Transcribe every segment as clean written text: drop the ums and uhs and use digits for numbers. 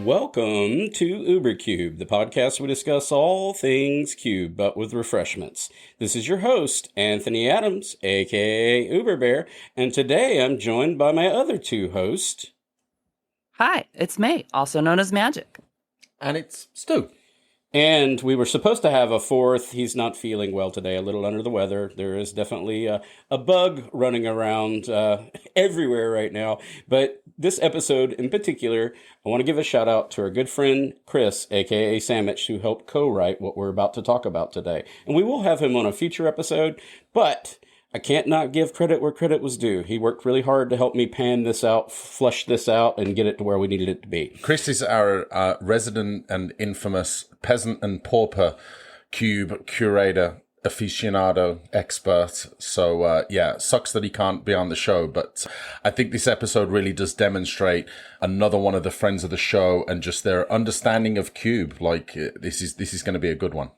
Welcome to UberCube, the podcast where we discuss all things cube, but with refreshments. This is your host, Anthony Adams, aka UberBear, and today I'm joined by my other two hosts. Hi, it's May, also known as Magic. And it's Stu. And we were supposed to have a fourth. He's not feeling well today, a little under the weather. There is definitely a bug running around everywhere right now. But this episode in particular, I want to give a shout out to our good friend Chris, aka Sandwich, who helped co-write what we're about to talk about today. And we will have him on a future episode, but I can't not give credit where credit was due. He worked really hard to help me pan this out, flush this out, and get it to where we needed it to be. Chris is our resident and infamous peasant and pauper cube curator, aficionado, expert. So, sucks that he can't be on the show. But I think this episode really does demonstrate another one of the friends of the show and just their understanding of cube. Like, this is going to be a good one.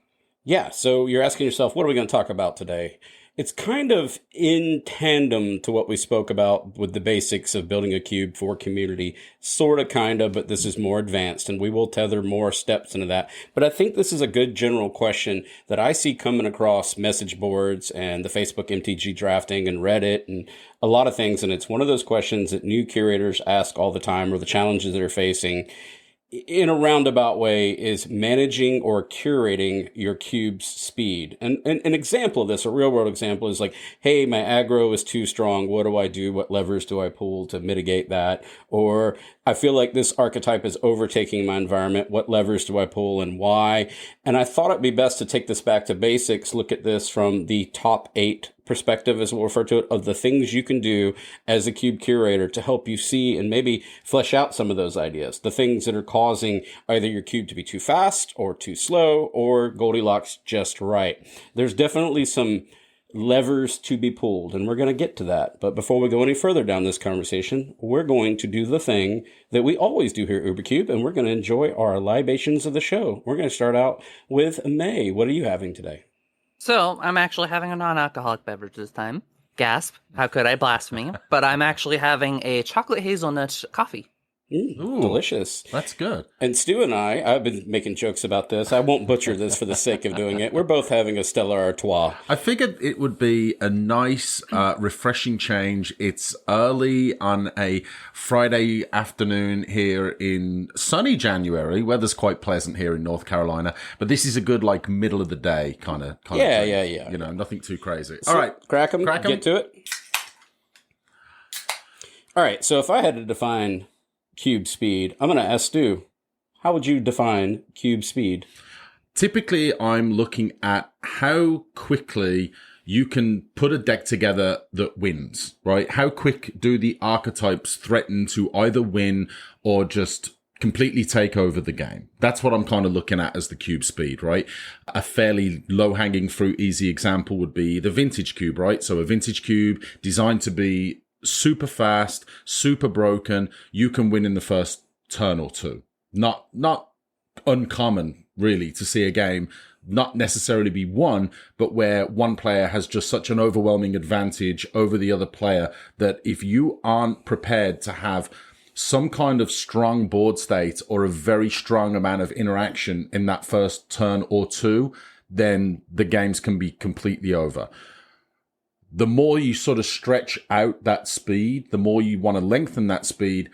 Yeah, so you're asking yourself, what are we going to talk about today? It's kind of in tandem to what we spoke about with the basics of building a cube for community. Sort of, kind of, but this is more advanced, and we will tether more steps into that. But I think this is a good general question that I see coming across message boards and the Facebook MTG drafting and Reddit and a lot of things. And it's one of those questions that new curators ask all the time, or the challenges they're facing in a roundabout way is managing or curating your cube's speed. And an example of this, a real world example, is like, hey, my aggro is too strong. What do I do? What levers do I pull to mitigate that? Or I feel like this archetype is overtaking my environment. What levers do I pull and why? And I thought it'd be best to take this back to basics, look at this from the top 8 perspective, as we'll refer to it, of the things you can do as a cube curator to help you see and maybe flesh out some of those ideas. The things that are causing either your cube to be too fast or too slow or Goldilocks just right. There's definitely some levers to be pulled, and we're going to get to that. But before we go any further down this conversation, we're going to do the thing that we always do here at UberCube, and we're going to enjoy our libations of the show. We're going to start out with May. What are you having today? So, I'm actually having a non-alcoholic beverage this time. Gasp, how could I blaspheme? But I'm actually having a chocolate hazelnut coffee. Ooh, delicious. That's good. And Stu and I've been making jokes about this. I won't butcher this for the sake of doing it. We're both having a Stella Artois. I figured it would be a nice, refreshing change. It's early on a Friday afternoon here in sunny January. Weather's quite pleasant here in North Carolina, but this is a good, like, middle of the day kind of thing. Yeah. You know, nothing too crazy. So, all right. Crack 'em. Get to it. All right. So if I had to define cube speed, I'm going to ask Stu, how would you define cube speed? Typically, I'm looking at how quickly you can put a deck together that wins, right? How quick do the archetypes threaten to either win or just completely take over the game? That's what I'm kind of looking at as the cube speed, right? A fairly low-hanging fruit, easy example would be the vintage cube, right? So a vintage cube designed to be super fast, super broken. You can win in the first turn or two. Not uncommon, really, to see a game not necessarily be won, but where one player has just such an overwhelming advantage over the other player that if you aren't prepared to have some kind of strong board state or a very strong amount of interaction in that first turn or two, then the games can be completely over. The more you sort of stretch out that speed, the more you want to lengthen that speed,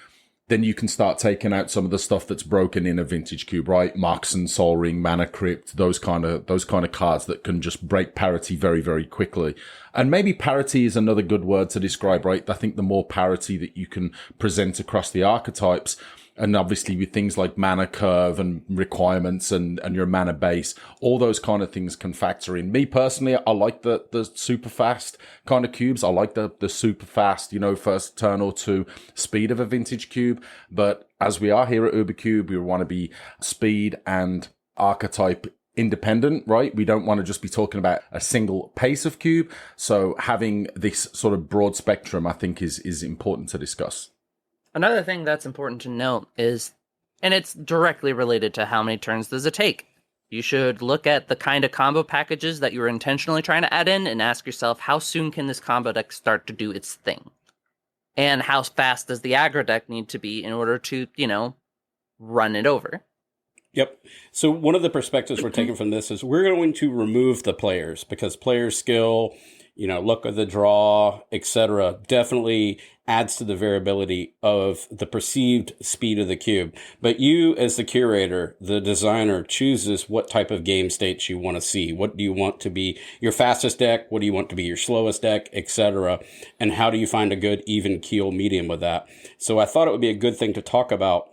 then you can start taking out some of the stuff that's broken in a vintage cube, right? Moxen, Soul Ring, Mana Crypt, those kind of cards that can just break parity very, very quickly. And maybe parity is another good word to describe, right? I think the more parity that you can present across the archetypes, and obviously with things like mana curve and requirements and your mana base, all those kind of things can factor in. Me personally, I like the super fast kind of cubes. I like the super fast, first turn or two speed of a vintage cube. But as we are here at UberCube, we want to be speed and archetype independent, right? We don't want to just be talking about a single pace of cube. So having this sort of broad spectrum, I think is important to discuss. Another thing that's important to note is, and it's directly related to how many turns does it take. You should look at the kind of combo packages that you're intentionally trying to add in and ask yourself, how soon can this combo deck start to do its thing? And how fast does the aggro deck need to be in order to, run it over. Yep. So one of the perspectives we're taking from this is we're going to remove the players because player skill, luck of the draw, etc., definitely adds to the variability of the perceived speed of the cube. But you, as the curator, the designer, chooses what type of game states you want to see. What do you want to be your fastest deck? What do you want to be your slowest deck, etc.? And how do you find a good even keel medium with that? So I thought it would be a good thing to talk about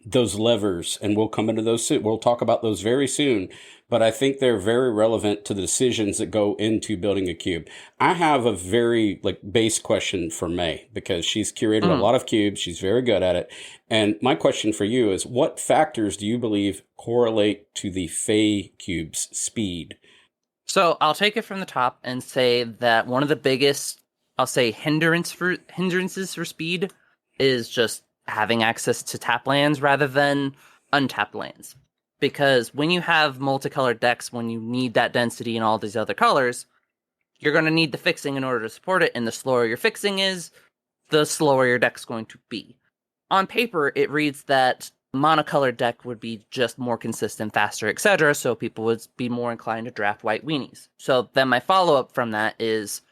those levers, and we'll come into those soon. We'll talk about those very soon, but I think they're very relevant to the decisions that go into building a cube. I have a very base question for May because she's curated a lot of cubes. She's very good at it. And my question for you is, what factors do you believe correlate to the Fey cube's speed? So I'll take it from the top and say that one of the biggest, I'll say, hindrances for speed is just having access to tap lands rather than untapped lands. Because when you have multicolored decks, when you need that density and all these other colors, you're going to need the fixing in order to support it, and the slower your fixing is, the slower your deck's going to be. On paper, it reads that monocolored deck would be just more consistent, faster, etc., so people would be more inclined to draft white weenies. So then my follow-up from that is,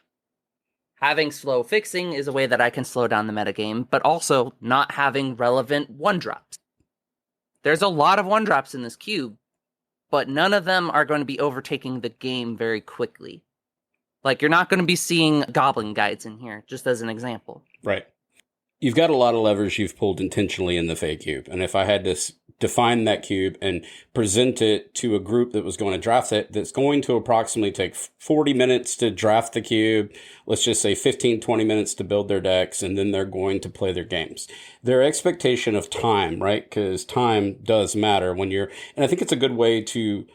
having slow fixing is a way that I can slow down the metagame, but also not having relevant one-drops. There's a lot of one-drops in this cube, but none of them are going to be overtaking the game very quickly. You're not going to be seeing Goblin Guides in here, just as an example. Right. You've got a lot of levers you've pulled intentionally in the Fey cube. And if I had to define that cube and present it to a group that was going to draft it, that's going to approximately take 40 minutes to draft the cube, let's just say 15, 20 minutes to build their decks, and then they're going to play their games. Their expectation of time, right? Because time does matter and I think it's a good way to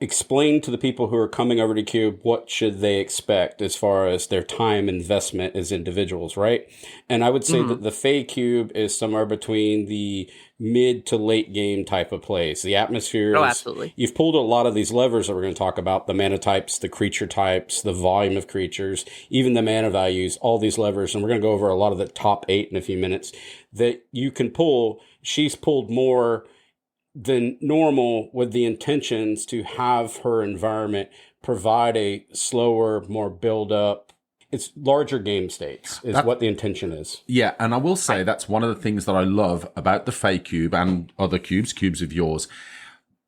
explain to the people who are coming over to Cube what should they expect as far as their time investment as individuals, right? And I would say that the Fey Cube is somewhere between the mid to late game type of plays. The atmosphere absolutely. You've pulled a lot of these levers that we're going to talk about, the mana types, the creature types, the volume of creatures, even the mana values, all these levers. And we're going to go over a lot of the top 8 in a few minutes that you can pull. She's pulled more than normal with the intentions to have her environment provide a slower, more build up. It's larger game states is what the intention is. Yeah, and I will say that's one of the things that I love about the Fey Cube and other cubes of yours.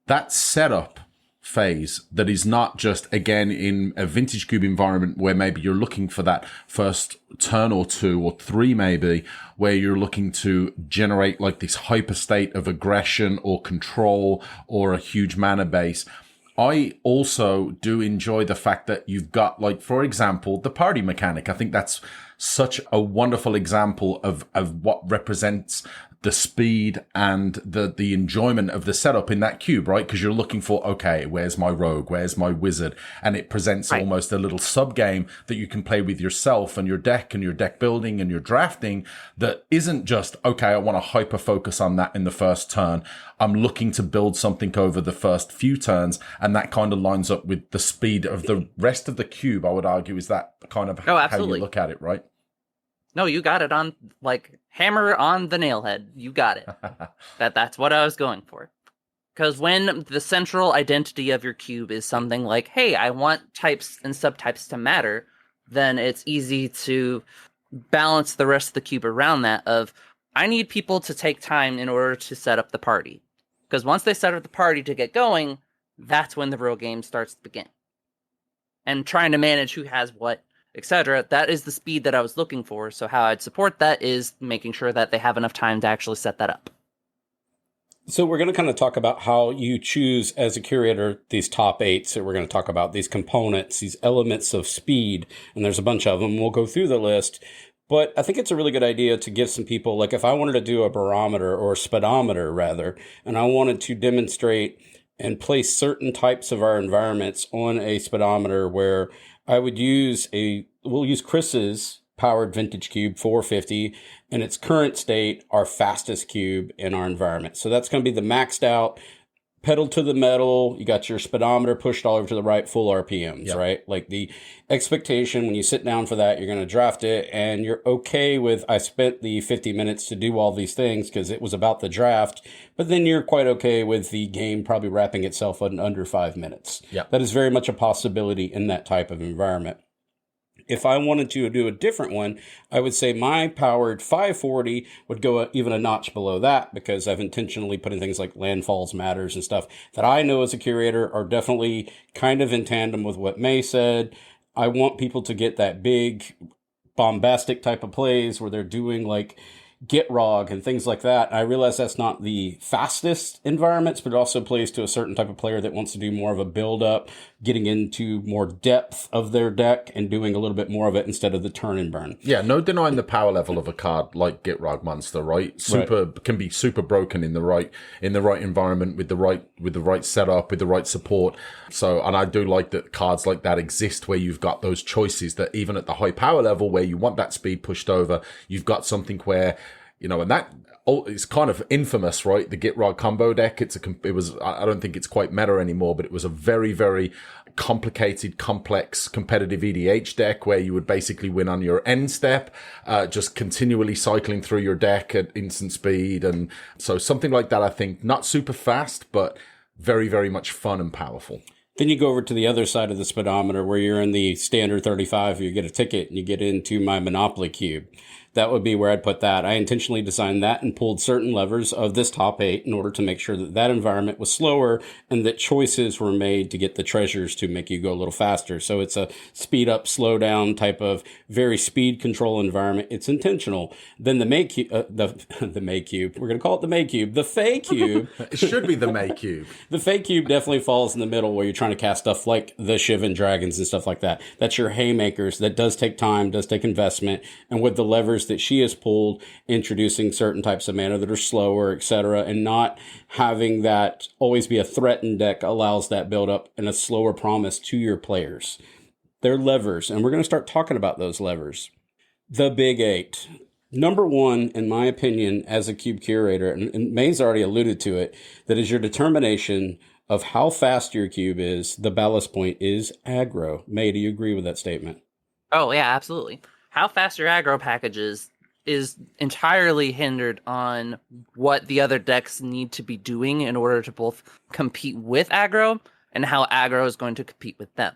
That setup phase that is not just, again, in a vintage cube environment where maybe you're looking for that first turn or 2 or 3 maybe, where you're looking to generate this hyper state of aggression or control or a huge mana base. I also do enjoy the fact that you've got, for example, the party mechanic. I think that's such a wonderful example of what represents the speed and the enjoyment of the setup in that cube, right? Because you're looking for, okay, where's my rogue? Where's my wizard? And it presents almost a little sub game that you can play with yourself and your deck building and your drafting that isn't just, okay, I want to hyper focus on that in the first turn. I'm looking to build something over the first few turns, and that kind of lines up with the speed of the rest of the cube, I would argue, is that kind of how you look at it, right? No, you got it on, hammer on the nail head. You got it. That's what I was going for. Because when the central identity of your cube is something like, hey, I want types and subtypes to matter, then it's easy to balance the rest of the cube around that of, I need people to take time in order to set up the party. Because once they set up the party to get going, that's when the real game starts to begin. And trying to manage who has what, etc. That is the speed that I was looking for. So how I'd support that is making sure that they have enough time to actually set that up. So we're going to kind of talk about how you choose as a curator these top 8. So we're going to talk about these components, these elements of speed, and there's a bunch of them. We'll go through the list. But I think it's a really good idea to give some people, if I wanted to do a barometer or a speedometer rather, and I wanted to demonstrate and place certain types of our environments on a speedometer where I would we'll use Chris's powered vintage cube 450 in its current state, our fastest cube in our environment. So that's going to be the maxed out pedal to the metal, you got your speedometer pushed all over to the right, full RPMs, right? Like the expectation when you sit down for that, you're going to draft it and you're okay with, I spent the 50 minutes to do all these things because it was about the draft, but then you're quite okay with the game probably wrapping itself in under 5 minutes. That is very much a possibility in that type of environment. If I wanted to do a different one, I would say my powered 540 would go even a notch below that because I've intentionally put in things like landfalls matters and stuff that I know as a curator are definitely kind of in tandem with what May said. I want people to get that big bombastic type of plays where they're doing like Git Rog and things like that. I realize that's not the fastest environments, but it also plays to a certain type of player that wants to do more of a build up, getting into more depth of their deck and doing a little bit more of it instead of the turn and burn. Yeah, no denying the power level of a card like Git Rog Monster, right? Can be super broken in the right environment with the right setup, with the right support. So, and I do like that cards like that exist where you've got those choices that even at the high power level where you want that speed pushed over, you've got something where, and that it's kind of infamous, right? The Git Rog combo deck. I don't think it's quite meta anymore, but it was a very, very complicated, complex, competitive EDH deck where you would basically win on your end step, just continually cycling through your deck at instant speed. And so something like that, I think, not super fast, but very, very much fun and powerful. Then you go over to the other side of the speedometer where you're in the standard 35, you get a ticket and you get into my Monopoly cube. That would be where I'd put that. I intentionally designed that and pulled certain levers of this top 8 in order to make sure that that environment was slower and that choices were made to get the treasures to make you go a little faster. So it's a speed up, slow down type of very speed control environment. It's intentional. Then the May cube, the May cube, we're going to call it the May cube, the Fey cube. It should be the May cube. The Fey cube definitely falls in the middle where you're trying to cast stuff like the Shivan Dragons and stuff like that. That's your haymakers. That does take time, does take investment. And with the levers that she has pulled, introducing certain types of mana that are slower, etc., and not having that always be a threatened deck allows that build up and a slower promise to your players. They're levers, and we're going to start talking about those levers. The big 8. Number 1, in my opinion, as a cube curator, and May's already alluded to it, that is your determination of how fast your cube is. The ballast point is aggro. May, do you agree with that statement? Oh, yeah, absolutely. How fast your aggro package is entirely hindered on what the other decks need to be doing in order to both compete with aggro and how aggro is going to compete with them.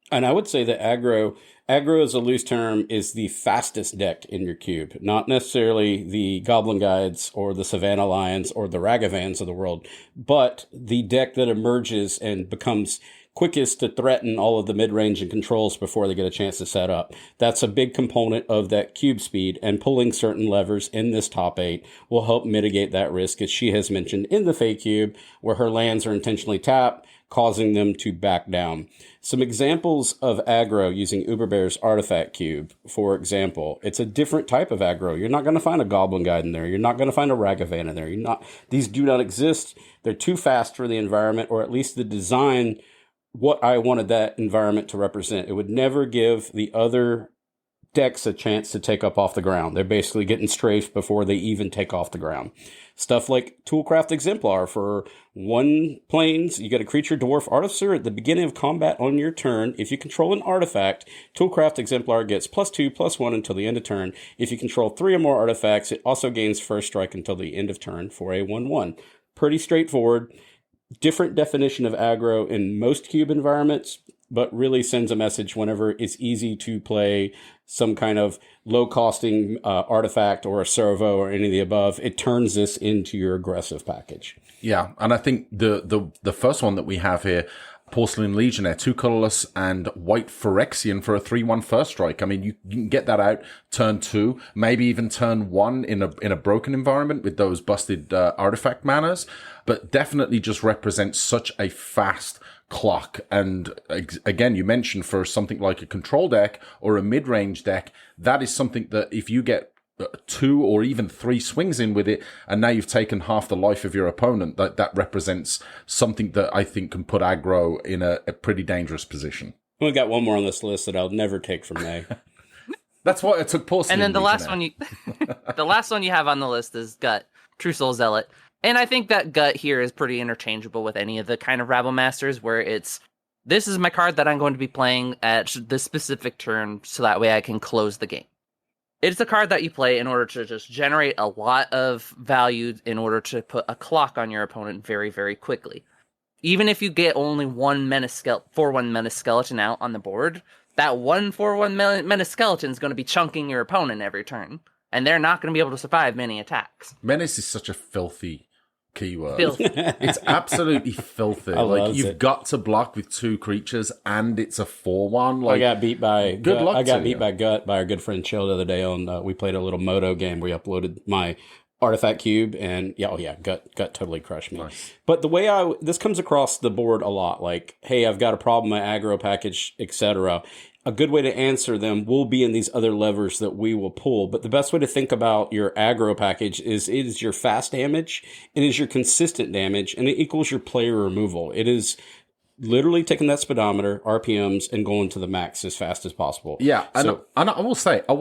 And I would say that aggro as a loose term is the fastest deck in your cube, not necessarily the Goblin Guides or the Savannah Lions or the Ragavans of the world, but the deck that emerges and becomes quickest to threaten all of the mid-range and controls before they get a chance to set up. That's a big component of that cube speed, and pulling certain levers in this top 8 will help mitigate that risk, as she has mentioned in the Fey cube, where her lands are intentionally tapped, causing them to back down. Some examples of aggro using Uberbear's artifact cube, for example. It's a different type of aggro. You're not going to find a Goblin Guide in there. You're not going to find a Ragavan in there. These do not exist. They're too fast for the environment, or at least the design what I wanted that environment to represent. It would never give the other decks a chance to take up off the ground. They're basically getting strafed before they even take off the ground. Stuff like Toolcraft Exemplar for 1 planes. You get a creature, dwarf, artificer at the beginning of combat on your turn. If you control an artifact, Toolcraft Exemplar gets +2/+1 until the end of turn. If you control 3 or more artifacts, it also gains first strike until the end of turn for a 1/1. Pretty straightforward. Different definition of aggro in most cube environments, but really sends a message whenever it's easy to play some kind of low-costing artifact or a servo or any of the above. It turns this into your aggressive package. Yeah, and I think the first one that we have here, Porcelain Legionnaire, 2 colorless and white Phyrexian for a 3/1 first strike. I mean, you can get that out turn 2, maybe even turn 1 in a broken environment with those busted artifact manas, but definitely just represents such a fast clock. And again, you mentioned for something like a control deck or a mid-range deck, that is something that if you get 2 or even 3 swings in with it, and now you've taken half the life of your opponent, that represents something that I think can put aggro in a pretty dangerous position. We've got one more on this list that I'll never take from May. That's why I took Porcelain. And then the last one you have on the list is got True Soul Zealot. And I think that gut here is pretty interchangeable with any of the kind of Rabble Masters, where this is my card that I'm going to be playing at this specific turn, so that way I can close the game. It's a card that you play in order to just generate a lot of value in order to put a clock on your opponent very, very quickly. Even if you get only 1 4/1 Menace Skeleton out on the board, that 1 4/1 Menace Skeleton is going to be chunking your opponent every turn, and they're not going to be able to survive many attacks. Menace is such a filthy keyword. Filthy. It's absolutely filthy. You've got to block with 2 creatures, and it's a 4/1. I got beat by good luck. I got beat by Gut by our good friend Chill the other day. On we played a little Moto game where we uploaded my artifact cube, and Gut totally crushed me. Nice. But the way this comes across the board a lot, like, hey, I've got a problem, my aggro package, etc. A good way to answer them will be in these other levers that we will pull. But the best way to think about your aggro package is it is your fast damage, it is your consistent damage, and it equals your player removal. It is literally taking that speedometer, RPMs, and going to the max as fast as possible. Yeah, and I will say, I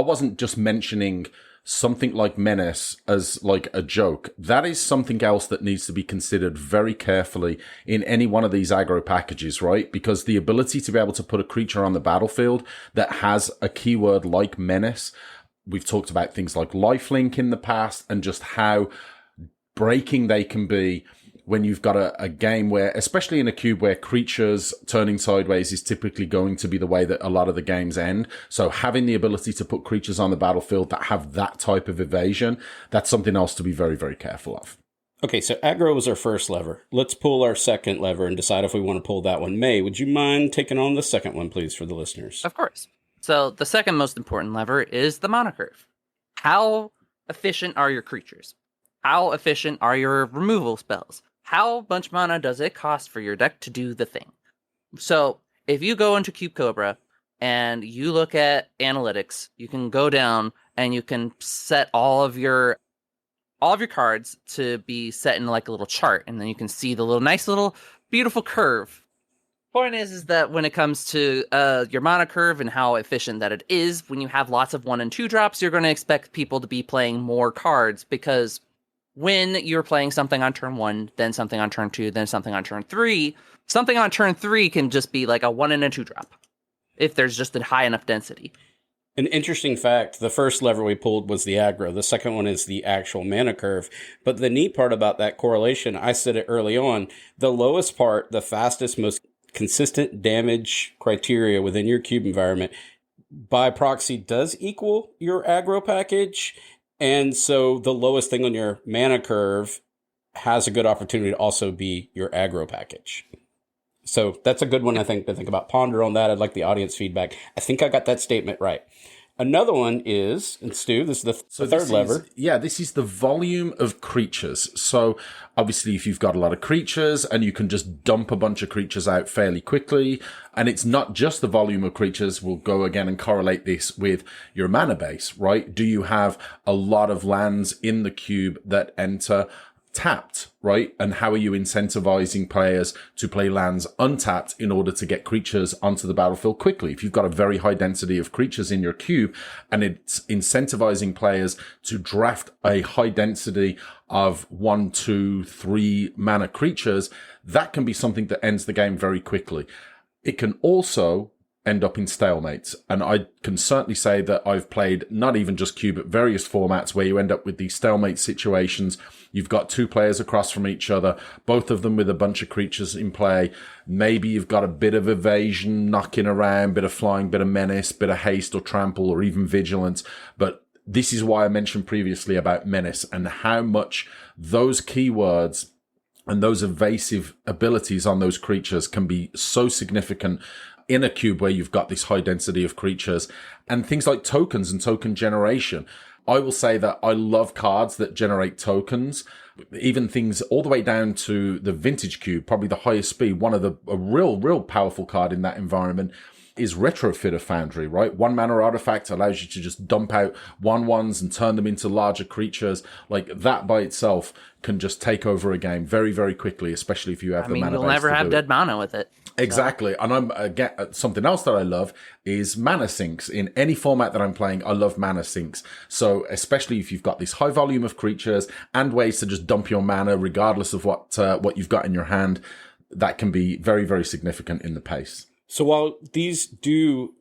wasn't just mentioning something like Menace as like a joke. That is something else that needs to be considered very carefully in any one of these aggro packages, right? Because the ability to be able to put a creature on the battlefield that has a keyword like Menace, we've talked about things like lifelink in the past, and just how breaking they can be when you've got a game where, especially in a cube where creatures turning sideways is typically going to be the way that a lot of the games end. So having the ability to put creatures on the battlefield that have that type of evasion, that's something else to be very, very careful of. Okay, so aggro was our first lever. Let's pull our second lever and decide if we want to pull that one. May, would you mind taking on the second one, please, for the listeners? Of course. So the second most important lever is the mana curve. How efficient are your creatures? How efficient are your removal spells? How much mana does it cost for your deck to do the thing? So if you go into Cube Cobra and you look at analytics, you can go down and you can set all of your cards to be set in like a little chart, and then you can see the nice little beautiful curve. Point is that when it comes to your mana curve and how efficient that it is, when you have lots of 1 and 2 drops, you're going to expect people to be playing more cards, because when you're playing something on turn 1, then something on turn 2, then something on turn 3, something on turn 3 can just be like a 1 and a 2 drop if there's just a high enough density. An interesting fact, the first lever we pulled was the aggro. The second one is the actual mana curve. But the neat part about that correlation, I said it early on, the lowest part, the fastest, most consistent damage criteria within your cube environment by proxy does equal your aggro package. And so the lowest thing on your mana curve has a good opportunity to also be your aggro package. So that's a good one, I think, to think about. Ponder on that. I'd like the audience feedback. I think I got that statement right. Another one is, and Stu, this is the third lever. This is the volume of creatures. So obviously if you've got a lot of creatures and you can just dump a bunch of creatures out fairly quickly, and it's not just the volume of creatures, we'll go again and correlate this with your mana base, right? Do you have a lot of lands in the cube that enter tapped, right? And how are you incentivizing players to play lands untapped in order to get creatures onto the battlefield quickly? If you've got a very high density of creatures in your cube and it's incentivizing players to draft a high density of 1, 2, 3 mana creatures, that can be something that ends the game very quickly. It can also end up in stalemates. And I can certainly say that I've played not even just cube, but various formats where you end up with these stalemate situations. You've got 2 players across from each other, both of them with a bunch of creatures in play. Maybe you've got a bit of evasion knocking around, bit of flying, bit of menace, bit of haste or trample, or even vigilance. But this is why I mentioned previously about menace and how much those keywords and those evasive abilities on those creatures can be so significant in a cube where you've got this high density of creatures, and things like tokens and token generation. I will say that I love cards that generate tokens, even things all the way down to the vintage cube, probably the highest speed, a real powerful card in that environment is retrofit a foundry, right? 1 mana artifact allows you to just dump out 1/1s and turn them into larger creatures. Like that by itself can just take over a game very, very quickly, especially if you have the mana you'll base never to have do dead it. mana with it. Exactly. And I'm again, something else that I love is mana sinks. In any format that I'm playing, I love mana sinks. So especially if you've got this high volume of creatures and ways to just dump your mana regardless of what you've got in your hand, that can be very, very significant in the pace. So while these do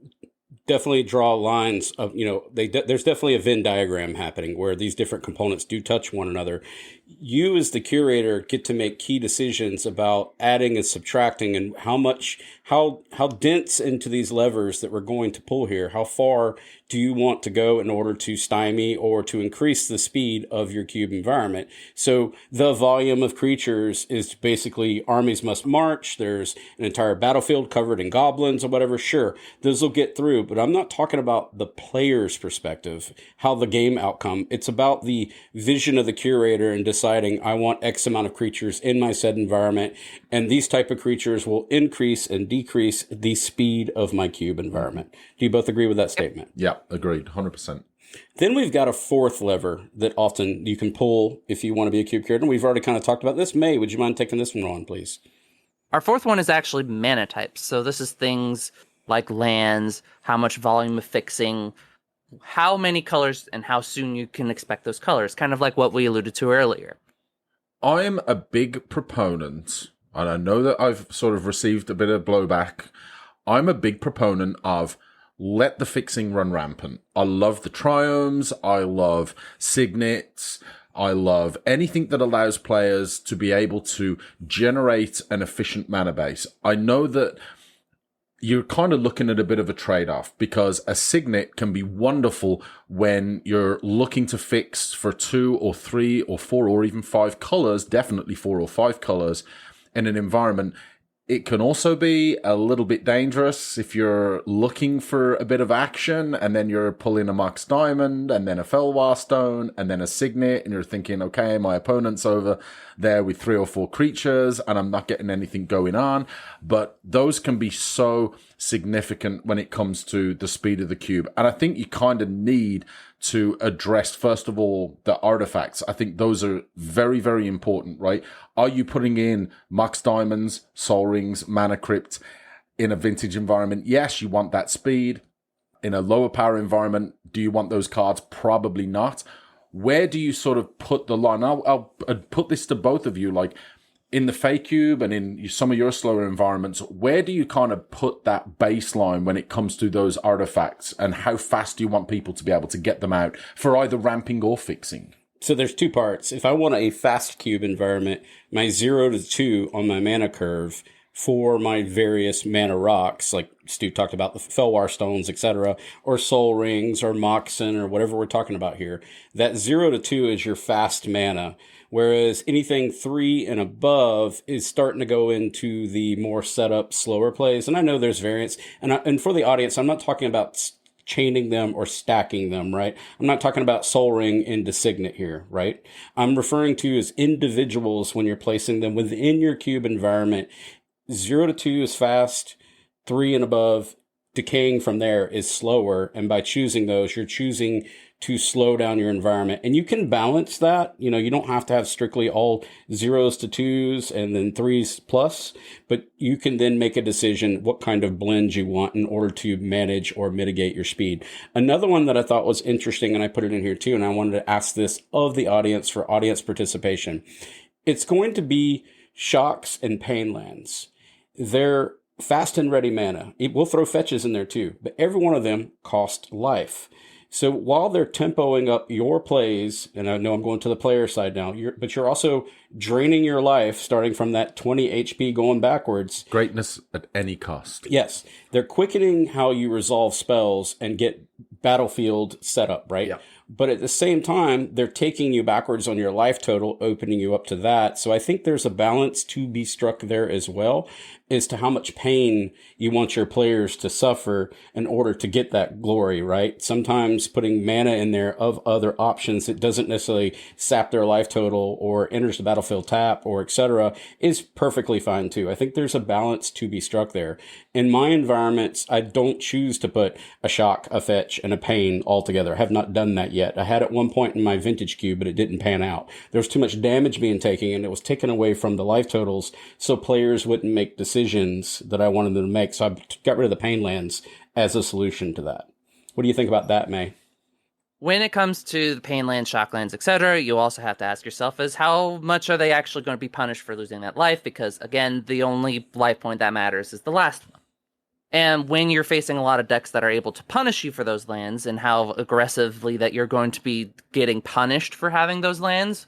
definitely draw lines of, there's definitely a Venn diagram happening where these different components do touch one another. You as the curator get to make key decisions about adding and subtracting and how dense into these levers that we're going to pull here. How far do you want to go in order to stymie or to increase the speed of your cube environment? So the volume of creatures is basically armies must march. There's an entire battlefield covered in goblins or whatever. Sure, those will get through, but I'm not talking about the player's perspective, how the game outcome. It's about the vision of the curator and deciding I want X amount of creatures in my said environment, and these type of creatures will increase and decrease the speed of my cube environment. Do you both agree with that statement? Yeah, agreed, 100%. Then we've got a fourth lever that often you can pull if you want to be a cube curator. And we've already kind of talked about this. May, would you mind taking this one on, please? Our fourth one is actually mana types. So this is things like lands, how much volume of fixing, how many colors, and how soon you can expect those colors. Kind of like what we alluded to earlier. I'm a big proponent, and I know that I've sort of received a bit of blowback. I'm a big proponent of let the fixing run rampant. I love the triomes. I love signets. I love anything that allows players to be able to generate an efficient mana base. I know that you're kind of looking at a bit of a trade-off because a signet can be wonderful when you're looking to fix for 2 or 3 or 4 or even 5 colors, definitely 4 or 5 colors in an environment. It can also be a little bit dangerous if you're looking for a bit of action and then you're pulling a Mox Diamond and then a Felwar Stone and then a Signet and you're thinking, okay, my opponent's over there with 3 or 4 creatures and I'm not getting anything going on. But those can be so significant when it comes to the speed of the cube. And I think you kind of need to address, first of all, the artifacts. I think those are very, very important, right? Are you putting in Mox Diamonds, Soul Rings, Mana Crypt in a vintage environment? Yes, you want that speed. In a lower power environment, do you want those cards? Probably not. Where do you sort of put the line? I'll put this to both of you, like in the Fey Cube and in some of your slower environments, where do you kind of put that baseline when it comes to those artifacts, and how fast do you want people to be able to get them out for either ramping or fixing? So there's 2 parts. If I want a fast cube environment, my 0 to 2 on my mana curve for my various mana rocks, like Stu talked about the Felwar Stones, etc., or Soul Rings or Moxen or whatever we're talking about here, that 0 to 2 is your fast mana. Whereas anything 3 and above is starting to go into the more setup, slower plays. And I know there's variants. And for the audience, I'm not talking about chaining them or stacking them, right? I'm not talking about Soul Ring into Signet here, right? I'm referring to as individuals when you're placing them within your cube environment. 0 to 2 is fast, 3 and above, decaying from there is slower. And by choosing those, you're choosing to slow down your environment. And you can balance that. You don't have to have strictly all 0s to 2s and then 3s plus, but you can then make a decision what kind of blend you want in order to manage or mitigate your speed. Another one that I thought was interesting, and I put it in here too, and I wanted to ask this of the audience for audience participation. It's going to be shocks and pain lands. They're fast and ready mana. We'll throw fetches in there too, but every one of them cost life. So while they're tempoing up your plays, and I know I'm going to the player side now, but you're also draining your life starting from that 20 HP going backwards. Greatness at any cost. Yes. They're quickening how you resolve spells and get battlefield set up, right? Yeah. But at the same time, they're taking you backwards on your life total, opening you up to that. So I think there's a balance to be struck there as well. as to how much pain you want your players to suffer in order to get that glory, right? Sometimes putting mana in there of other options that doesn't necessarily sap their life total or enters the battlefield tap or etc. is perfectly fine too. I think there's a balance to be struck there. In my environments, I don't choose to put a shock, a fetch, and a pain all together. I have not done that yet. I had at one point in my vintage cube, but it didn't pan out. There was too much damage being taken, and it was taken away from the life totals, so players wouldn't make decisions that I wanted them to make. So I got rid of the pain lands as a solution to that. What do you think about that, May? When it comes to the pain lands, shock lands, etc., you also have to ask yourself is how much are they actually going to be punished for losing that life? Because, again, the only life point that matters is the last one. And when you're facing a lot of decks that are able to punish you for those lands and how aggressively that you're going to be getting punished for having those lands,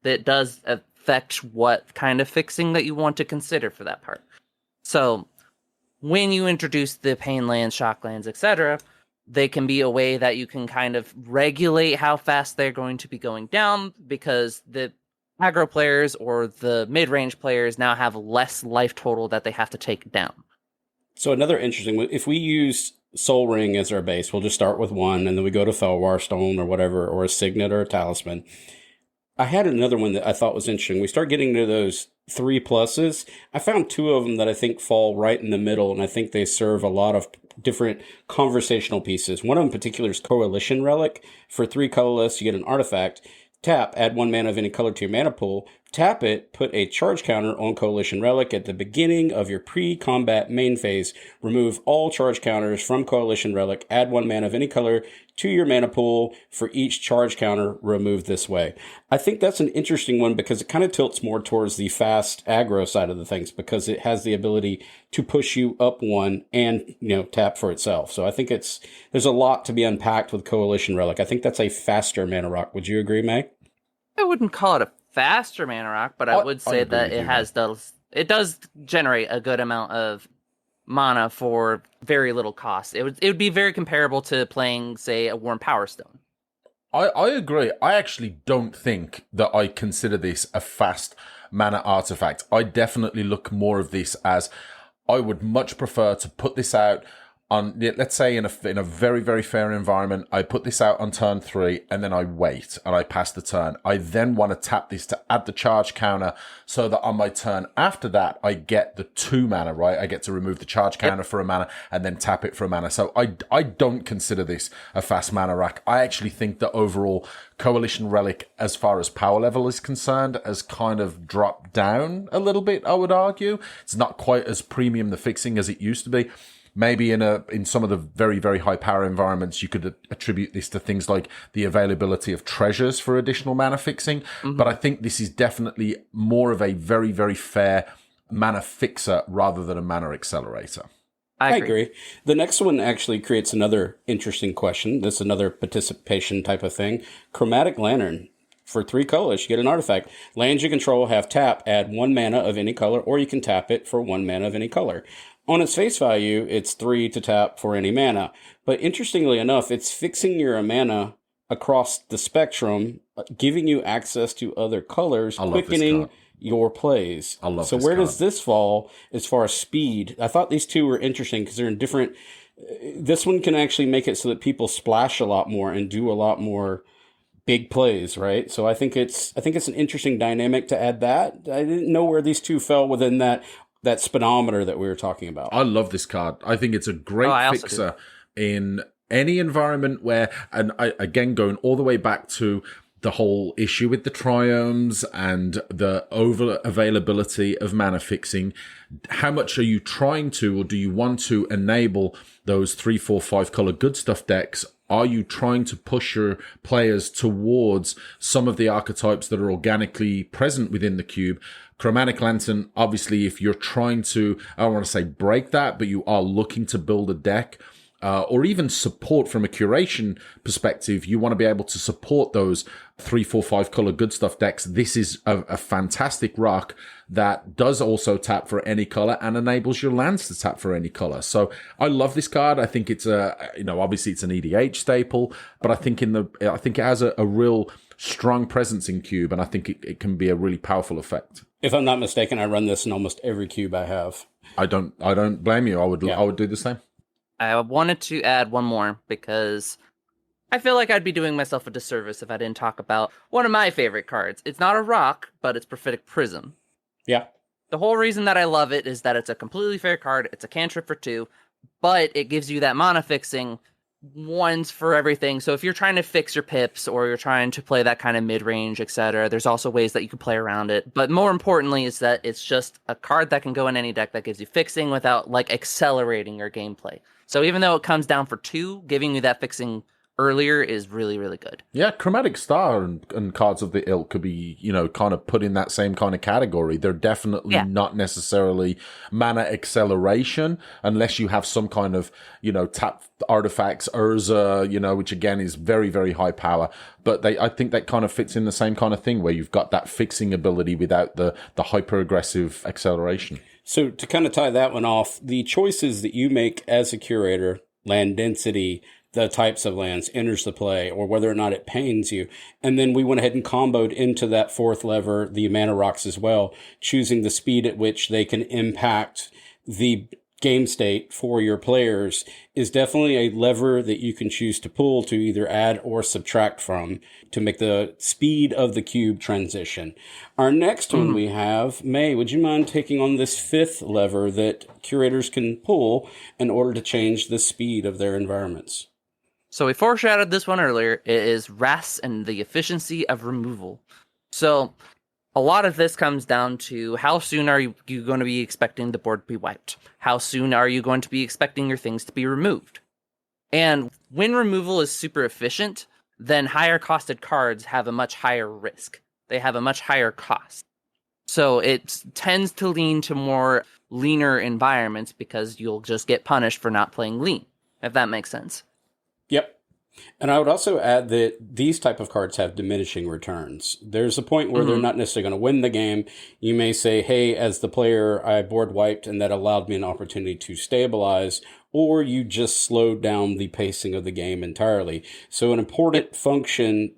that does affect what kind of fixing that you want to consider for that part. So when you introduce the pain lands, shock lands, etc., they can be a way that you can kind of regulate how fast they're going to be going down, because the aggro players or the mid-range players now have less life total that they have to take down. So another interesting one, if we use Soul Ring as our base, we'll just start with one, and then we go to Felwar Stone or whatever, or a Signet or a Talisman. I had another one that I thought was interesting. We start getting to those 3+. I found 2 of them that I think fall right in the middle, and I think they serve a lot of different conversational pieces. One of them in particular is Coalition Relic. For 3 colorless, you get an artifact. Tap, add 1 mana of any color to your mana pool. Tap it, put a charge counter on Coalition Relic at the beginning of your pre-combat main phase. Remove all charge counters from Coalition Relic. Add 1 mana of any color to your mana pool for each charge counter removed this way. I think that's an interesting one because it kind of tilts more towards the fast aggro side of the things, because it has the ability to push you up 1 and, tap for itself. So I think there's a lot to be unpacked with Coalition Relic. I think that's a faster mana rock. Would you agree, Meg? I wouldn't call it a faster mana rock, but I would say that it does generate a good amount of mana for very little cost. It would be very comparable to playing, say, a Warm Power Stone. I agree. I actually don't think that I consider this a fast mana artifact. I definitely look more of this as I would much prefer to put this out on, let's say in a very, very fair environment, I put this out on turn 3 and then I wait and I pass the turn. I then want to tap this to add the charge counter so that on my turn after that, I get the 2 mana, right? I get to remove the charge counter for a mana and then tap it for a mana. So I don't consider this a fast mana rack. I actually think that overall Coalition Relic, as far as power level is concerned, has kind of dropped down a little bit, I would argue. It's not quite as premium the fixing as it used to be. Maybe in some of the very, very high power environments, you could attribute this to things like the availability of treasures for additional mana fixing. Mm-hmm. But I think this is definitely more of a very, very fair mana fixer rather than a mana accelerator. I agree. The next one actually creates another interesting question. This is another participation type of thing. Chromatic Lantern. For 3 colors, you get an artifact. Lands you control have tap, add 1 mana of any color, or you can tap it for 1 mana of any color. On its face value, it's 3 to tap for any mana. But interestingly enough, it's fixing your mana across the spectrum, giving you access to other colors, quickening your plays. I love so this where card. does this fall as far as speed? I thought these two were interesting because they're in different... This one can actually make it so that people splash a lot more and do a lot more big plays, right? So I think it's an interesting dynamic to add that. I didn't know where these two fell within that speedometer that we were talking about. I love this card. I think it's a great fixer in any environment where, and again, going all the way back to the whole issue with the triomes and the over availability of mana fixing. How much are you trying to, or do you want to enable those 3, 4, 5 color good stuff decks? Are you trying to push your players towards some of the archetypes that are organically present within the cube? Chromatic Lantern, obviously, if you're trying to, I don't want to say break that, but you are looking to build a deck, or even support from a curation perspective, you want to be able to support those 3, 4, 5 color good stuff decks. This is a fantastic rock that does also tap for any color and enables your lands to tap for any color. So I love this card. I think it's obviously it's an EDH staple, but I think it has a real strong presence in cube, and I think it can be a really powerful effect. If I'm not mistaken, I run this in almost every cube I have. I don't blame you. I would do the same. I wanted to add one more because I feel like I'd be doing myself a disservice if I didn't talk about one of my favorite cards. It's not a rock, but it's Prophetic Prism. Yeah. The whole reason that I love it is that it's a completely fair card. It's a cantrip for 2, but it gives you that mana fixing once for everything. So if you're trying to fix your pips or you're trying to play that kind of mid-range, etc., there's also ways that you can play around it. But more importantly is that it's just a card that can go in any deck that gives you fixing without like accelerating your gameplay. So even though it comes down for 2, giving you that fixing earlier is really, really good. Yeah, Chromatic Star and cards of the ilk could be, kind of put in that same kind of category. They're definitely not necessarily mana acceleration unless you have some kind of, tap artifacts, Urza, which again is very, very high power. But I think that kind of fits in the same kind of thing where you've got that fixing ability without the hyper aggressive acceleration. So to kind of tie that one off, the choices that you make as a curator, land density, the types of lands enters the play, or whether or not it pains you. And then we went ahead and comboed into that fourth lever, the mana rocks as well, choosing the speed at which they can impact the game state for your players is definitely a lever that you can choose to pull to either add or subtract from to make the speed of the cube transition. Our next one we have, May, would you mind taking on this fifth lever that curators can pull in order to change the speed of their environments? So we foreshadowed this one earlier. It is wraths and the efficiency of removal. So a lot of this comes down to how soon are you going to be expecting the board to be wiped? How soon are you going to be expecting your things to be removed? And when removal is super efficient, then higher costed cards have a much higher risk. They have a much higher cost. So it tends to lean to more leaner environments because you'll just get punished for not playing lean, if that makes sense. Yep. And I would also add that these type of cards have diminishing returns. There's a point where they're not necessarily going to win the game. You may say, hey, as the player, I board wiped and that allowed me an opportunity to stabilize, or you just slowed down the pacing of the game entirely. So an important function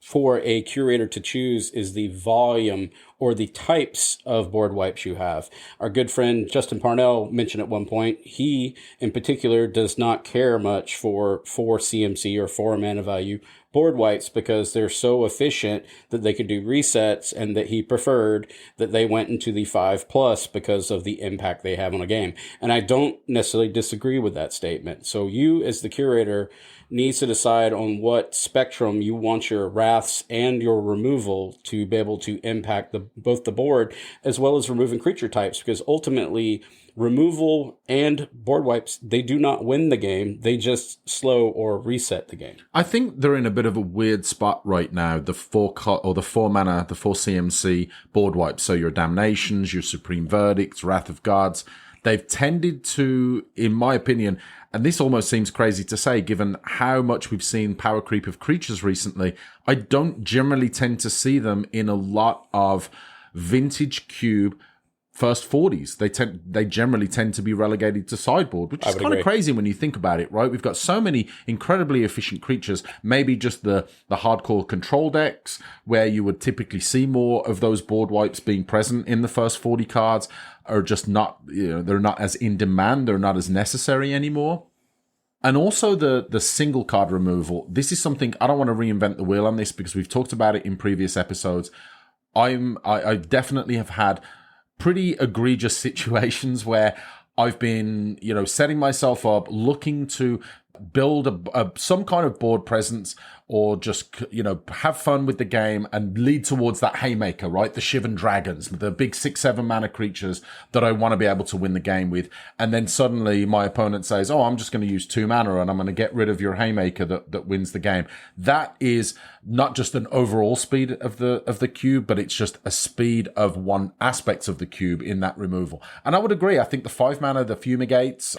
for a curator to choose is the volume or the types of board wipes you have. Our good friend Justin Parnell mentioned at one point, he in particular does not care much for 4 CMC or 4 mana value board wipes because they're so efficient that they can do resets, and that he preferred that they went into the 5+ because of the impact they have on a game. And I don't necessarily disagree with that statement. So you as the curator needs to decide on what spectrum you want your wraths and your removal to be able to impact both the board as well as removing creature types, because ultimately removal and board wipes, they do not win the game. They just slow or reset the game. I think they're in a bit of a weird spot right now. The 4 mana, the 4 CMC board wipes. So your Damnations, your Supreme Verdicts, Wrath of Gods, they've tended to, in my opinion, and this almost seems crazy to say, given how much we've seen power creep of creatures recently, I don't generally tend to see them in a lot of vintage cube first 40s. They generally tend to be relegated to sideboard, which is kind of crazy when you think about it, right? We've got so many incredibly efficient creatures, maybe just the hardcore control decks where you would typically see more of those board wipes being present in the first 40 cards are just not, they're not as in demand, they're not as necessary anymore. And also the single card removal. This is something, I don't want to reinvent the wheel on this because we've talked about it in previous episodes. I definitely have had pretty egregious situations where I've been, setting myself up, looking to build some kind of board presence or just, have fun with the game and lead towards that haymaker, right? The Shivan Dragons, the big 6-7 mana creatures that I want to be able to win the game with. And then suddenly my opponent says, oh, I'm just going to use 2 mana and I'm going to get rid of your haymaker that wins the game. That is not just an overall speed of the cube, but it's just a speed of one aspect of the cube in that removal. And I would agree. I think the 5 mana, the Fumigates,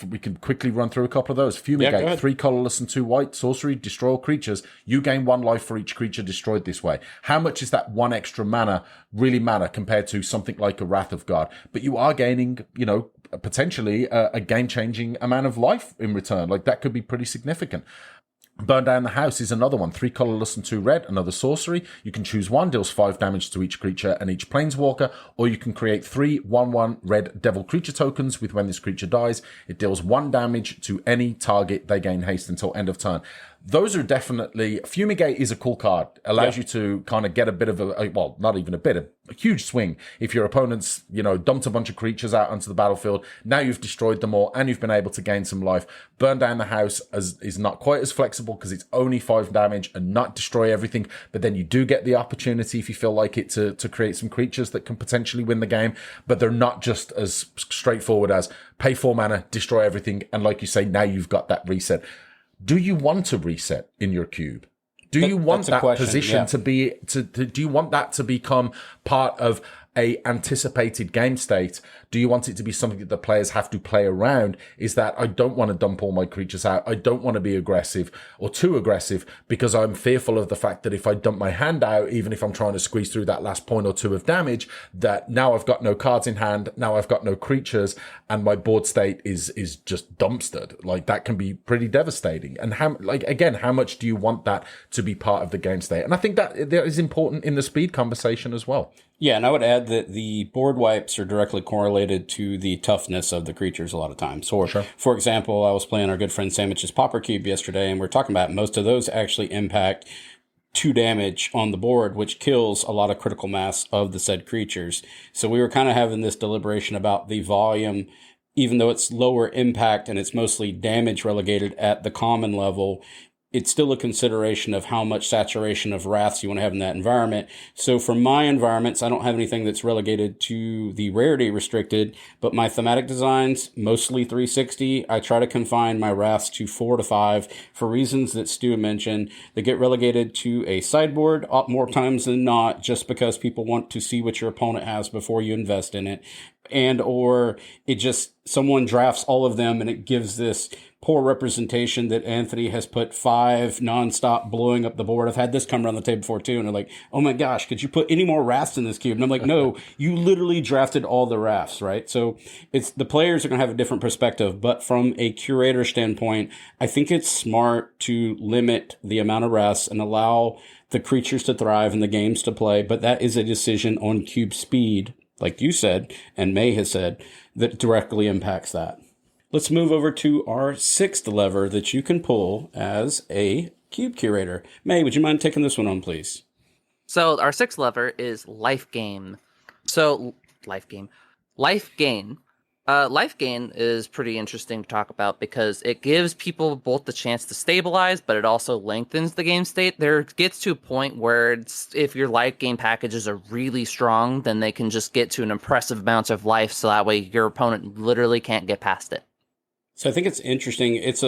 we can quickly run through a couple of those. Fumigate, 3 colorless and 2 white, sorcery, destroy all creatures. You gain 1 life for each creature destroyed this way. How much is that 1 extra mana really matter compared to something like a Wrath of God? But you are gaining, potentially a game-changing amount of life in return. Like, that could be pretty significant. Burn Down the House is another one. 3 colorless and 2 red, another sorcery. You can choose one, deals 5 damage to each creature and each planeswalker, or you can create 3 1/1 red devil creature tokens with when this creature dies, it deals 1 damage to any target. They gain haste until end of turn. Those are definitely... Fumigate is a cool card. Allows you to kind of get a bit of well, not even a bit, a huge swing. If your opponent's, dumped a bunch of creatures out onto the battlefield, now you've destroyed them all and you've been able to gain some life. Burn Down the House is not quite as flexible because it's only 5 damage and not destroy everything, but then you do get the opportunity, if you feel like it, to create some creatures that can potentially win the game, but they're not just as straightforward as pay 4 mana, destroy everything, and like you say, now you've got that reset. Do you want to reset in your cube? Do you want that position to be, do you want that to become part of a anticipated game state? Do you want it to be something that the players have to play around? Is that I don't want to dump all my creatures out. I don't want to be aggressive or too aggressive because I'm fearful of the fact that if I dump my hand out, even if I'm trying to squeeze through that last point or two of damage, that now I've got no cards in hand. Now I've got no creatures and my board state is just dumpstered. Like that can be pretty devastating. And how much do you want that to be part of the game state? And I think that is important in the speed conversation as well. Yeah, and I would add that the board wipes are directly correlated to the toughness of the creatures a lot of times. So, for example, I was playing our good friend Sandwich's Pauper Cube yesterday, and we're talking about most of those actually impact 2 damage on the board, which kills a lot of critical mass of the said creatures. So we were kind of having this deliberation about the volume, even though it's lower impact and it's mostly damage relegated at the common level. It's still a consideration of how much saturation of wraths you want to have in that environment. So for my environments, I don't have anything that's relegated to the rarity restricted, but my thematic designs, mostly 360, I try to confine my wraths to 4 to 5 for reasons that Stu mentioned. They get relegated to a sideboard more times than not, just because people want to see what your opponent has before you invest in it. And or it just, someone drafts all of them and it gives this poor representation that Anthony has put 5 nonstop blowing up the board. I've had this come around the table before too, and they're like, oh my gosh, could you put any more rafts in this cube? And I'm like, no, you literally drafted all the rafts, right? So it's, the players are going to have a different perspective, but from a curator standpoint, I think it's smart to limit the amount of rafts and allow the creatures to thrive and the games to play, but that is a decision on cube speed, like you said, and May has said, that directly impacts that. Let's move over to our 6th lever that you can pull as a cube curator. May, would you mind taking this one on, please? So our 6th lever is life gain. Life gain. Life gain is pretty interesting to talk about because it gives people both the chance to stabilize, but it also lengthens the game state. There gets to a point where if your life gain packages are really strong, then they can just get to an impressive amount of life, so that way your opponent literally can't get past it. So I think it's interesting. It's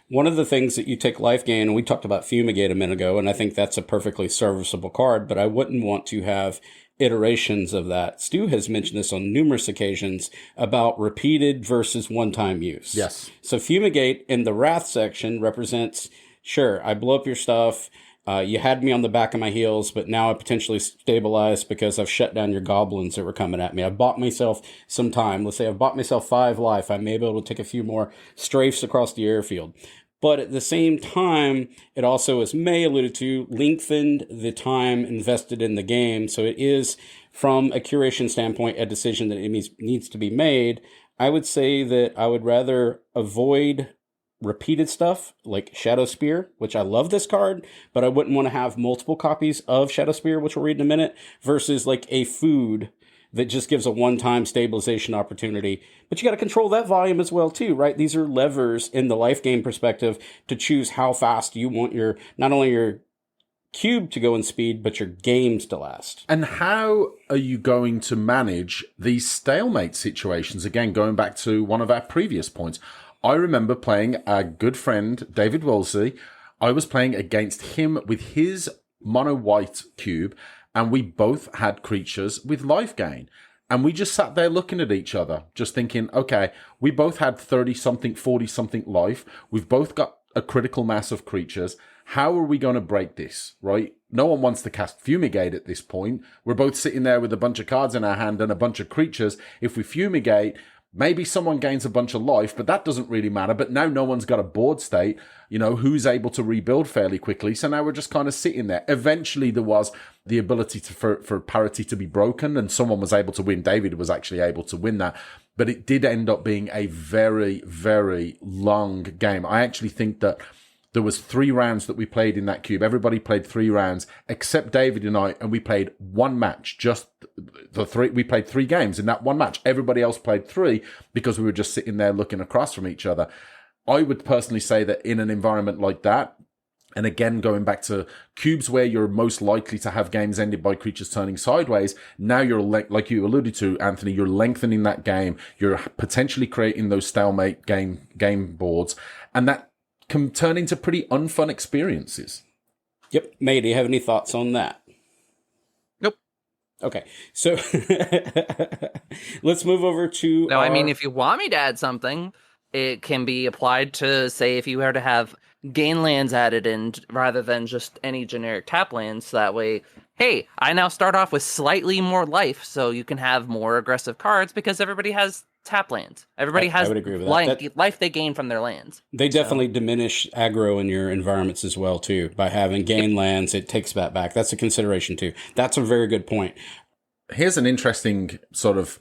one of the things that you take life gain, and we talked about Fumigate a minute ago, and I think that's a perfectly serviceable card, but I wouldn't want to have iterations of that. Stu has mentioned this on numerous occasions about repeated versus one-time use. Yes. So Fumigate in the Wrath section represents, sure, I blow up your stuff. You had me on the back of my heels, but now I potentially stabilized because I've shut down your goblins that were coming at me. I bought myself some time. Let's say I've bought myself 5 life. I may be able to take a few more strafes across the airfield. But at the same time, it also, as May alluded to, lengthened the time invested in the game. So it is, from a curation standpoint, a decision that it needs to be made. I would say that I would rather avoid repeated stuff like Shadow Spear, which I love this card, but I wouldn't want to have multiple copies of Shadow Spear, which we'll read in a minute, versus like a food that just gives a one-time stabilization opportunity. But you got to control that volume as well too, right? These are levers in the life game perspective to choose how fast you want your, not only your cube to go in speed, but your games to last. And how are you going to manage these stalemate situations? Again, going back to one of our previous points, I remember playing our good friend, David Wolsey. I was playing against him with his mono white cube, and we both had creatures with life gain. And we just sat there looking at each other, just thinking, okay, we both had 30-something, 40-something life. We've both got a critical mass of creatures. How are we going to break this, right? No one wants to cast Fumigate at this point. We're both sitting there with a bunch of cards in our hand and a bunch of creatures. If we Fumigate, Maybe someone gains a bunch of life, but that doesn't really matter. But now no one's got a board state, who's able to rebuild fairly quickly. So now we're just kind of sitting there. Eventually there was the ability for parity to be broken, and someone was able to win. David was actually able to win that. But it did end up being a very, very long game. I actually think that there was 3 rounds that we played in that cube. Everybody played 3 rounds, except David and I, and we played 1 match. Just the 3. We played 3 games in that 1 match. Everybody else played 3 because we were just sitting there looking across from each other. I would personally say that in an environment like that, and again, going back to cubes where you're most likely to have games ended by creatures turning sideways, now you're, like you alluded to, Anthony, you're lengthening that game. You're potentially creating those stalemate game boards, and that can turn into pretty unfun experiences. Yep. May, do you have any thoughts on that? Nope. Okay. So let's move over to... No, I mean, if you want me to add something, it can be applied to, say, if you were to have gain lands added in rather than just any generic tap lands. So that way, hey, I now start off with slightly more life, so you can have more aggressive cards because everybody has tap lands. Everybody has I would agree with that. Life they gain from their lands. They definitely diminish aggro in your environments as well, too. By having gain lands, it takes that back. That's a consideration, too. That's a very good point. Here's an interesting sort of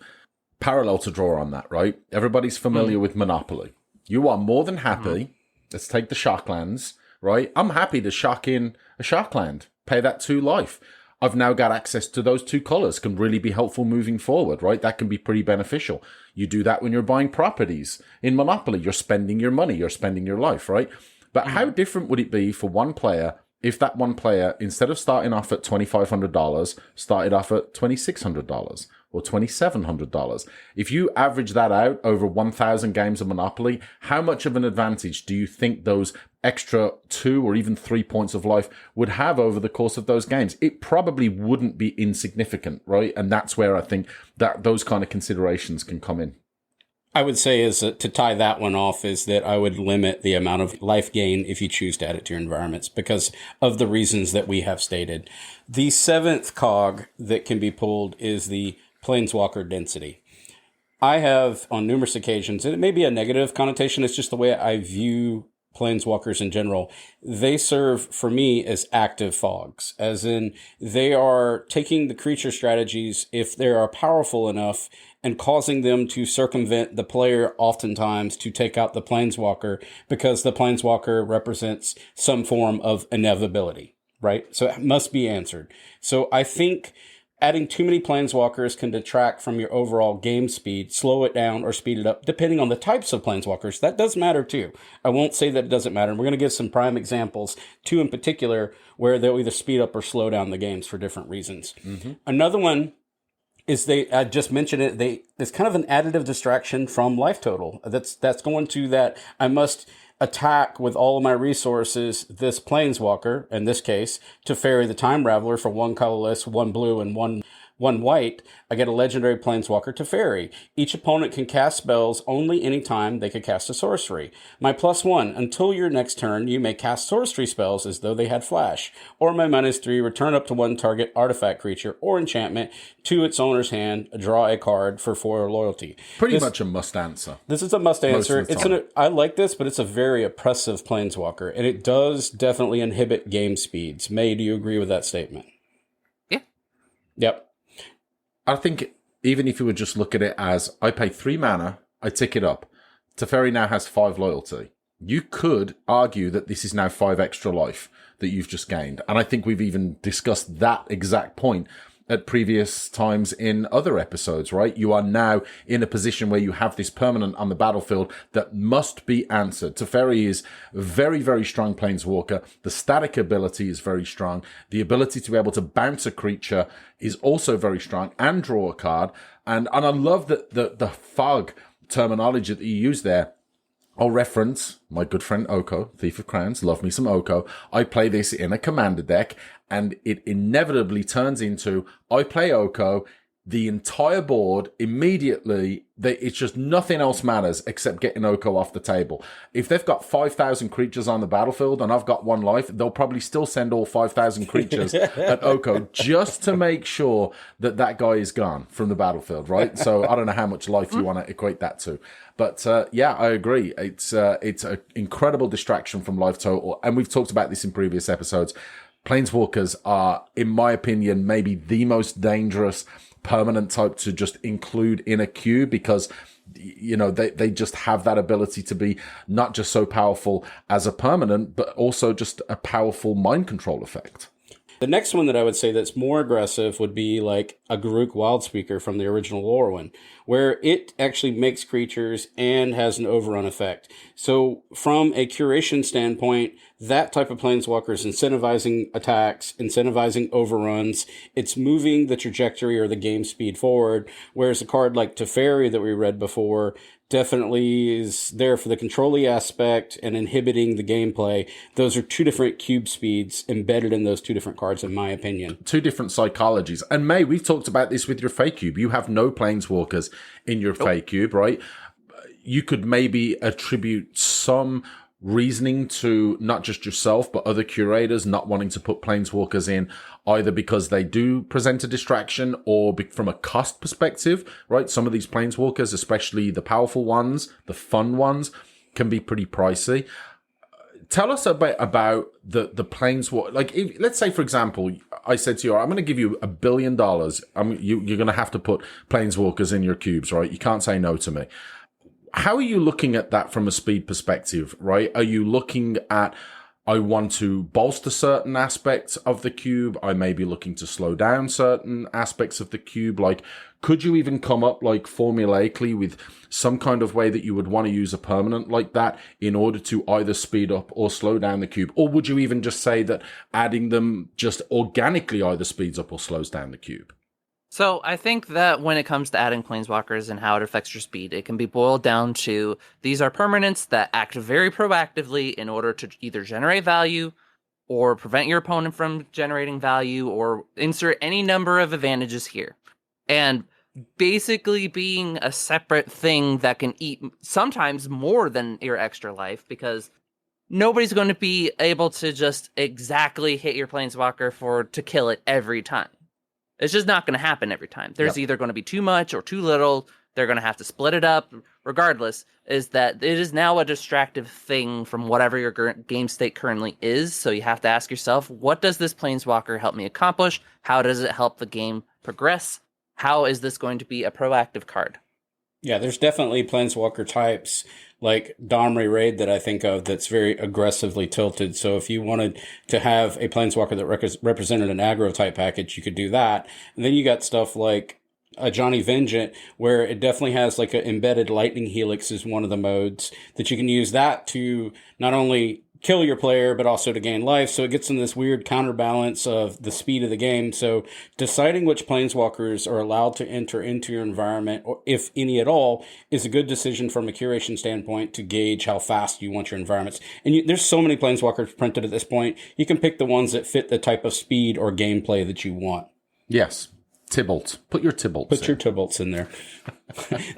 parallel to draw on that, right? Everybody's familiar with Monopoly. You are more than happy. Let's take the shark lands, right? I'm happy to shark in a shark land, pay that 2 life. I've now got access to those 2 colors, can really be helpful moving forward, right? That can be pretty beneficial. You do that when you're buying properties. In Monopoly, you're spending your money, you're spending your life, right? But how different would it be for one player if that one player, instead of starting off at $2,500, started off at $2,600 or $2,700? If you average that out over 1,000 games of Monopoly, how much of an advantage do you think those extra 2 or even 3 points of life would have over the course of those games? It probably wouldn't be insignificant, right? And that's where I think that those kind of considerations can come in. I would say is to tie that one off is that I would limit the amount of life gain if you choose to add it to your environments because of the reasons that we have stated. The 7th cog that can be pulled is the Planeswalker density. I have on numerous occasions, and it may be a negative connotation, it's just the way I view Planeswalkers in general. They serve for me as active fogs, as in they are taking the creature strategies if they are powerful enough and causing them to circumvent the player oftentimes to take out the Planeswalker because the Planeswalker represents some form of inevitability, right? So it must be answered. So I think adding too many Planeswalkers can detract from your overall game speed, slow it down, or speed it up, depending on the types of Planeswalkers. That does matter too. I won't say that it doesn't matter. We're going to give some prime examples, 2 in particular, where they'll either speed up or slow down the games for different reasons. Another one is I just mentioned it, it's kind of an additive distraction from life total. That's going to that I must attack with all of my resources this Planeswalker, in this case, to ferry the Time Raveler for 1 colorless, 1 blue, and 1 white. I get a legendary Planeswalker to ferry. Each opponent can cast spells only anytime they could cast a sorcery. My +1, until your next turn, you may cast sorcery spells as though they had flash. Or my -3, return up to 1 target artifact creature or enchantment to its owner's hand, draw a card for 4 loyalty. Pretty much a must answer. This is a must answer. I like this, but it's a very oppressive Planeswalker, and it does definitely inhibit game speeds. May, do you agree with that statement? Yeah. Yep. I think even if you would just look at it as, I pay 3 mana, I tick it up. Teferi now has 5 loyalty. You could argue that this is now 5 extra life that you've just gained. And I think we've even discussed that exact point at previous times in other episodes, right? You are now in a position where you have this permanent on the battlefield that must be answered. Teferi is a very, very strong planeswalker. The static ability is very strong. The ability to be able to bounce a creature is also very strong and draw a card. And I love that the fog terminology that you use there. I'll reference my good friend Oko, Thief of Crowns. Love me some Oko. I play this in a commander deck, and it inevitably turns into, I play Oko, the entire board immediately. It's just nothing else matters except getting Oko off the table. If they've got 5,000 creatures on the battlefield and I've got 1 life, they'll probably still send all 5,000 creatures at Oko just to make sure that that guy is gone from the battlefield, right? So I don't know how much life you want to equate that to. But yeah, I agree. It's an incredible distraction from life total. And we've talked about this in previous episodes. Planeswalkers are, in my opinion, maybe the most dangerous permanent type to just include in a cube, because they just have that ability to be not just so powerful as a permanent, but also just a powerful mind control effect. The next one that I would say that's more aggressive would be like a Garruk Wildspeaker from the original Lorwyn, where it actually makes creatures and has an overrun effect. So from a curation standpoint, that type of planeswalker is incentivizing attacks, incentivizing overruns. It's moving the trajectory or the game speed forward, whereas a card like Teferi that we read before definitely is there for the control-y aspect and inhibiting the gameplay. Those are 2 different cube speeds embedded in those 2 different cards, in my opinion. 2 different psychologies. And May, we've talked about this with your Fey Cube. You have no planeswalkers in your Fey Cube, right? You could maybe attribute some reasoning to not just yourself, but other curators not wanting to put planeswalkers in, either because they do present a distraction or from a cost perspective, right? Some of these planeswalkers, especially the powerful ones, the fun ones, can be pretty pricey. Tell us a bit about the planeswalker. Like, let's say, for example, I said to you, I'm going to give you $1 billion. You're going to have to put planeswalkers in your cubes, right? You can't say no to me. How are you looking at that from a speed perspective, right? Are you looking at, I want to bolster certain aspects of the cube, I may be looking to slow down certain aspects of the cube? Like, could you even come up like formulaically with some kind of way that you would want to use a permanent like that in order to either speed up or slow down the cube? Or would you even just say that adding them just organically either speeds up or slows down the cube? So I think that when it comes to adding planeswalkers and how it affects your speed, it can be boiled down to these are permanents that act very proactively in order to either generate value or prevent your opponent from generating value or insert any number of advantages here. And basically being a separate thing that can eat sometimes more than your extra life, because nobody's going to be able to just exactly hit your planeswalker to kill it every time. It's just not going to happen every time. There's either going to be too much or too little. They're going to have to split it up. Regardless, is that it is now a distractive thing from whatever your game state currently is. So you have to ask yourself, what does this planeswalker help me accomplish? How does it help the game progress? How is this going to be a proactive card? Yeah, there's definitely planeswalker types like Domri Raid that I think of that's very aggressively tilted. So if you wanted to have a planeswalker that represented an aggro type package, you could do that. And then you got stuff like a Johnny Vengeant, where it definitely has like an embedded lightning helix is one of the modes that you can use that to not only kill your player, but also to gain life. So it gets in this weird counterbalance of the speed of the game. So deciding which planeswalkers are allowed to enter into your environment, or if any at all, is a good decision from a curation standpoint to gauge how fast you want your environments. And there's so many planeswalkers printed at this point. You can pick the ones that fit the type of speed or gameplay that you want. Yes. Tybalt. Put your Tybalts Put your Tybalts in there.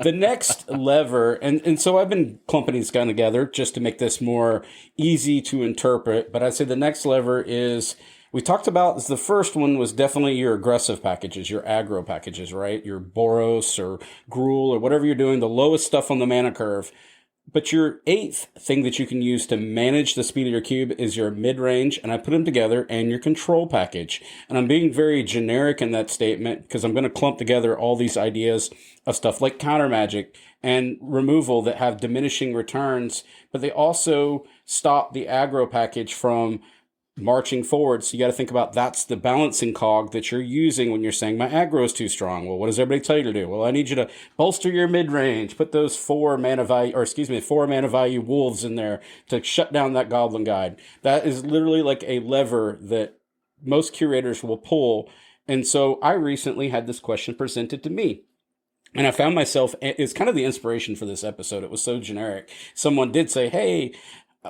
The next lever, and so I've been clumping these guys together just to make this more easy to interpret, but I'd say the next lever is, we talked about, the first one was definitely your aggressive packages, your aggro packages, right? Your Boros or Gruul or whatever you're doing, the lowest stuff on the mana curve. But your 8th thing that you can use to manage the speed of your cube is your mid-range, and I put them together, and your control package. And I'm being very generic in that statement because I'm going to clump together all these ideas of stuff like counter magic and removal that have diminishing returns, but they also stop the aggro package from marching forward. So you got to think about, that's the balancing cog that you're using when you're saying my aggro is too strong. Well, what does everybody tell you to do? Well, I need you to bolster your mid-range, put those 4 mana value wolves in there to shut down that goblin guide. That is literally like a lever that most curators will pull. And so I recently had this question presented to me. And I found myself, it's kind of the inspiration for this episode. It was so generic. Someone did say, hey,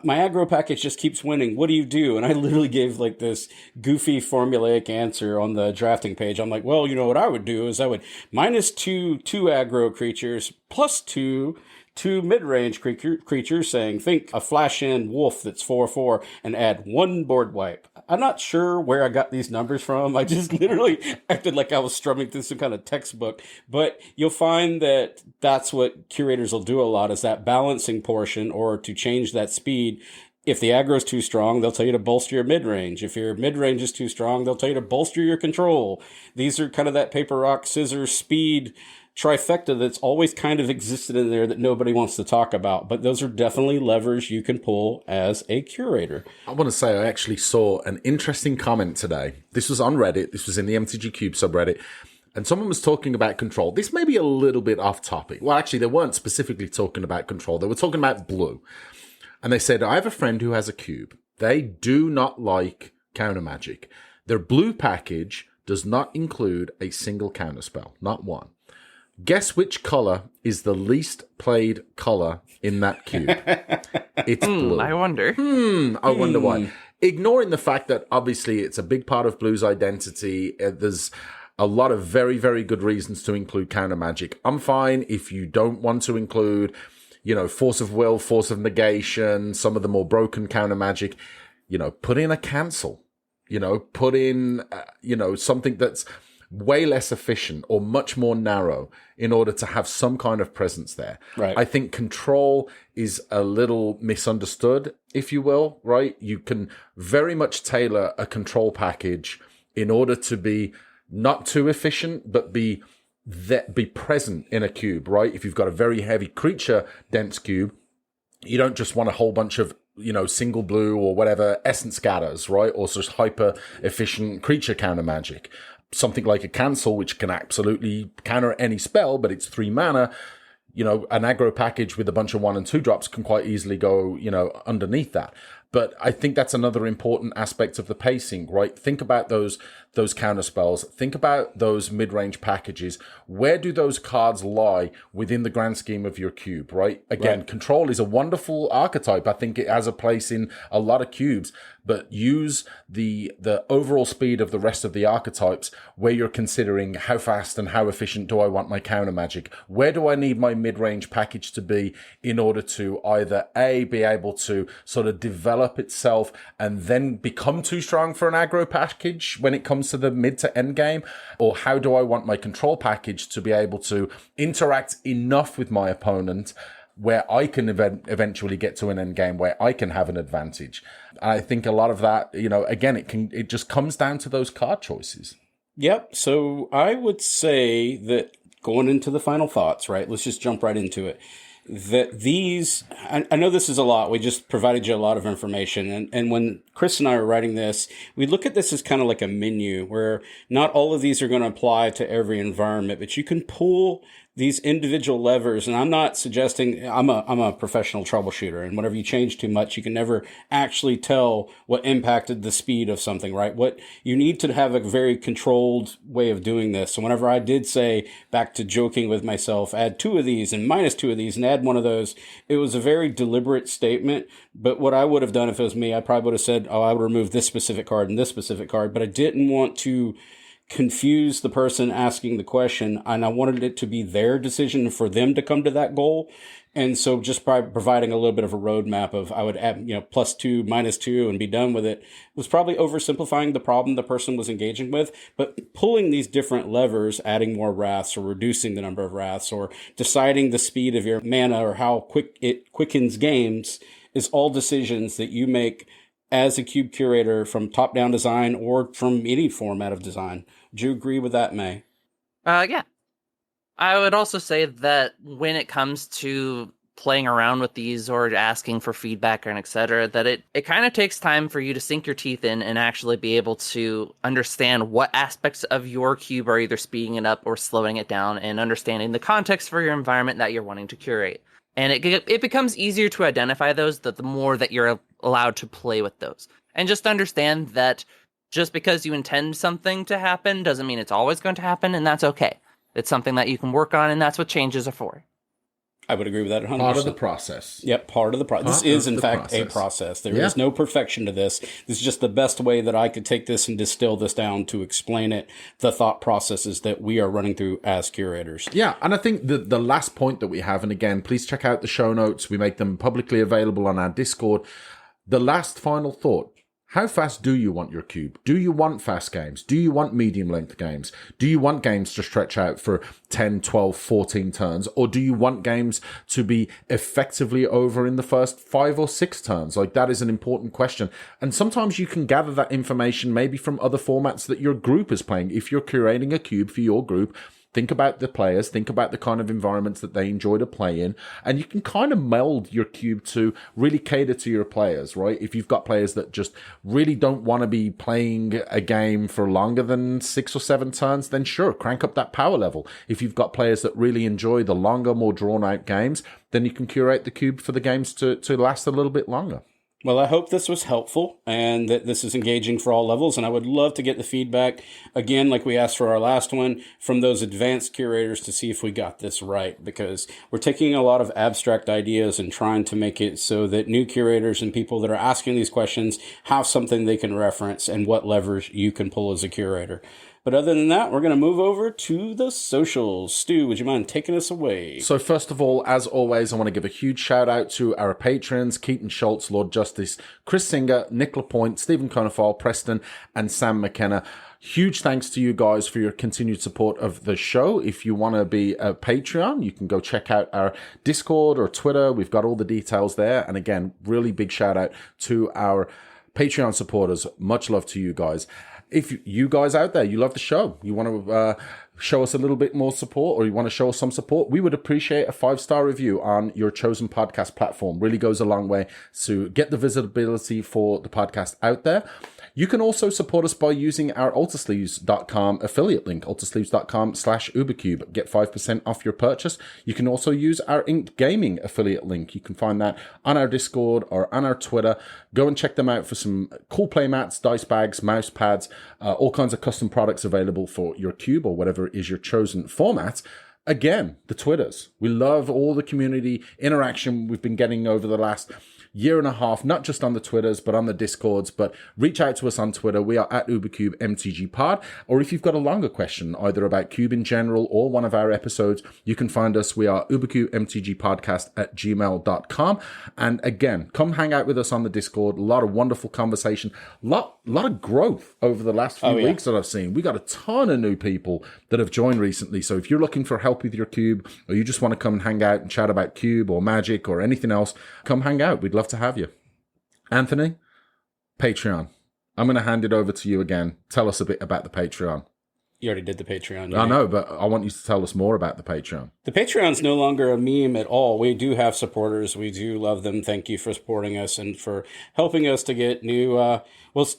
my aggro package just keeps winning. What do you do? And I literally gave like this goofy formulaic answer on the drafting page. I'm like, well, what I would do is I would -2 aggro creatures, +2 mid-range creatures, saying think a flash-in wolf that's 4/4 and add 1 board wipe. I'm not sure where I got these numbers from. I just literally acted like I was strumming through some kind of textbook. But you'll find that that's what curators will do a lot, is that balancing portion, or to change that speed. If the aggro is too strong, they'll tell you to bolster your mid-range. If your mid-range is too strong, they'll tell you to bolster your control. These are kind of that paper, rock, scissors, speed trifecta that's always kind of existed in there that nobody wants to talk about. But those are definitely levers you can pull as a curator. I want to say I actually saw an interesting comment today. This was on Reddit. This was in the MTG Cube subreddit. And someone was talking about control. This may be a little bit off topic. Well, actually, they weren't specifically talking about control. They were talking about blue. And they said, I have a friend who has a cube. They do not like counter magic. Their blue package does not include a single counter spell, not one. Guess which color is the least played color in that cube? It's blue. I wonder. I wonder why. Ignoring the fact that obviously it's a big part of blue's identity, there's a lot of very, very good reasons to include counter magic. I'm fine if you don't want to include, force of will, force of negation, some of the more broken counter magic. Put in a cancel. Put in, something that's way less efficient or much more narrow in order to have some kind of presence there. Right. I think control is a little misunderstood, if you will, right? You can very much tailor a control package in order to be not too efficient, but be present in a cube, right? If you've got a very heavy creature dense cube, you don't just want a whole bunch of single blue or whatever essence scatters, right? Or just hyper efficient creature counter magic. Something like a cancel, which can absolutely counter any spell, but it's 3 mana. An aggro package with a bunch of 1 and 2 drops can quite easily go, underneath that. But I think that's another important aspect of the pacing, right? Think about those counter spells. Think about those mid-range packages. Where do those cards lie within the grand scheme of your cube, right? Again, Control is a wonderful archetype. I think it has a place in a lot of cubes, but use the overall speed of the rest of the archetypes where you're considering how fast and how efficient do I want my counter magic? Where do I need my mid-range package to be in order to either A, be able to sort of develop itself and then become too strong for an aggro package when it comes to the mid to end game? Or how do I want my control package to be able to interact enough with my opponent where I can eventually get to an end game where I can have an advantage? I think a lot of that, again, it just comes down to those card choices. Yep. So I would say that going into the final thoughts, right? Let's just jump right into it. That these, I know this is a lot. We just provided you a lot of information. And when Chris and I were writing this, we look at this as kind of like a menu where not all of these are going to apply to every environment, but you can pull these individual levers. And I'm not suggesting, I'm a professional troubleshooter, and whenever you change too much, you can never actually tell what impacted the speed of something, right? What you need to have a very controlled way of doing this. So whenever I did say, back to joking with myself, add 2 of these and -2 of these and add 1 of those, it was a very deliberate statement. But what I would have done if it was me, I probably would have said, I would remove this specific card and this specific card, but I didn't want to confuse the person asking the question, and I wanted it to be their decision for them to come to that goal. And so just by providing a little bit of a roadmap of I would add, +2, -2 and be done with it was probably oversimplifying the problem the person was engaging with. But pulling these different levers, adding more wraths or reducing the number of wraths or deciding the speed of your mana or how quick it quickens games is all decisions that you make as a cube curator from top-down design or from any format of design. Do you agree with that, May? Yeah. I would also say that when it comes to playing around with these or asking for feedback and etc., that it kind of takes time for you to sink your teeth in and actually be able to understand what aspects of your cube are either speeding it up or slowing it down, and understanding the context for your environment that you're wanting to curate. And it becomes easier to identify those the more that you're allowed to play with those. And just understand that just because you intend something to happen doesn't mean it's always going to happen, and that's okay. It's something that you can work on, and that's what changes are for. I would agree with that 100%. Part of the process. Yep, part of the process. This is, in fact, a process. There is no perfection to this. This is just the best way that I could take this and distill this down to explain it, the thought processes that we are running through as curators. Yeah, and I think the last point that we have, and again, please check out the show notes. We make them publicly available on our Discord. The last final thought. How fast do you want your cube? Do you want fast games? Do you want medium-length games? Do you want games to stretch out for 10, 12, 14 turns? Or do you want games to be effectively over in the first 5 or 6 turns? Like, that is an important question. And sometimes you can gather that information maybe from other formats that your group is playing. If you're curating a cube for your group, think about the players, think about the kind of environments that they enjoy to play in, and you can kind of meld your cube to really cater to your players, right? If you've got players that just really don't want to be playing a game for longer than 6 or 7 turns, then sure, crank up that power level. If you've got players that really enjoy the longer, more drawn-out games, then you can curate the cube for the games to last a little bit longer. Well, I hope this was helpful and that this is engaging for all levels. And I would love to get the feedback, again, like we asked for our last one, from those advanced curators to see if we got this right. Because we're taking a lot of abstract ideas and trying to make it so that new curators and people that are asking these questions have something they can reference and what levers you can pull as a curator. But other than that, we're going to move over to the socials. Stu, would you mind taking us away? So first of all, as always, I want to give a huge shout out to our patrons, Keaton Schultz, Lord Justice, Chris Singer, Nick Lapointe, Stephen Conafal, Preston, and Sam McKenna. Huge thanks to you guys for your continued support of the show. If you want to be a Patreon, you can go check out our Discord or Twitter. We've got all the details there. And again, really big shout out to our Patreon supporters. Much love to you guys. If you guys out there, you love the show, you want to show us a little bit more support, or you want to show us some support, we would appreciate a 5-star review on your chosen podcast platform. Really goes a long way to get the visibility for the podcast out there. You can also support us by using our Ultasleeves.com affiliate link, ultasleeves.com/UberCube. Get 5% off your purchase. You can also use our Inked Gaming affiliate link. You can find that on our Discord or on our Twitter. Go and check them out for some cool playmats, dice bags, mouse pads, all kinds of custom products available for your cube or whatever is your chosen format. Again, the Twitters. We love all the community interaction we've been getting over the last year and a half, not just on the Twitters, but on the Discords. But reach out to us on Twitter. We are at UberCubeMTGPod. Or if you've got a longer question, either about Cube in general or one of our episodes, you can find us. We are UberCubeMTGPodcast@gmail.com. And again, come hang out with us on the Discord. A lot of wonderful conversation. Lot of growth over the last few weeks that I've seen. We got a ton of new people that have joined recently. So if you're looking for help with your cube, or you just want to come and hang out and chat about cube or magic or anything else, come hang out. We'd love to have you. Anthony, Patreon. I'm going to hand it over to you again. Tell us a bit about the Patreon. You already did the Patreon. I know, but I want you to tell us more about the Patreon. The Patreon's no longer a meme at all. We do have supporters. We do love them. Thank you for supporting us and for helping us to get new... well,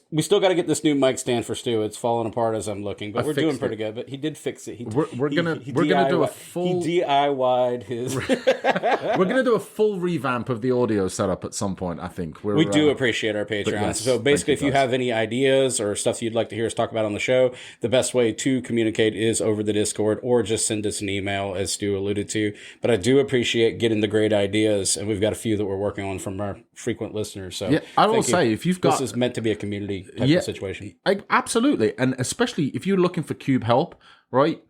we still got to get this new mic stand for Stu. It's falling apart as I'm looking, but we're doing pretty good. But he did fix it. We're gonna do a full... He DIY'd his... We're gonna do a full revamp of the audio setup at some point, I think. We do appreciate our Patreons. Yes, so basically, if you have any ideas or stuff you'd like to hear us talk about on the show, the best way to communicate is over the Discord, or just send us an email, as Stu alluded to. But I do appreciate getting the great ideas, and we've got a few that we're working on from our frequent listeners. So yeah, I will say, if you've got... This is meant to be a community type of situation. Absolutely. And especially if you're looking for cube help, right?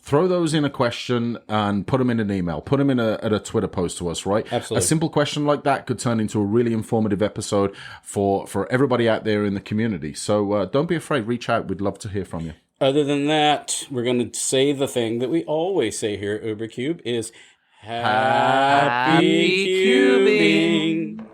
Throw those in a question and put them in an email. Put them in a Twitter post to us, right? Absolutely. A simple question like that could turn into a really informative episode for everybody out there in the community. So don't be afraid. Reach out. We'd love to hear from you. Other than that, we're going to say the thing that we always say here at UberCube is Happy Cubing!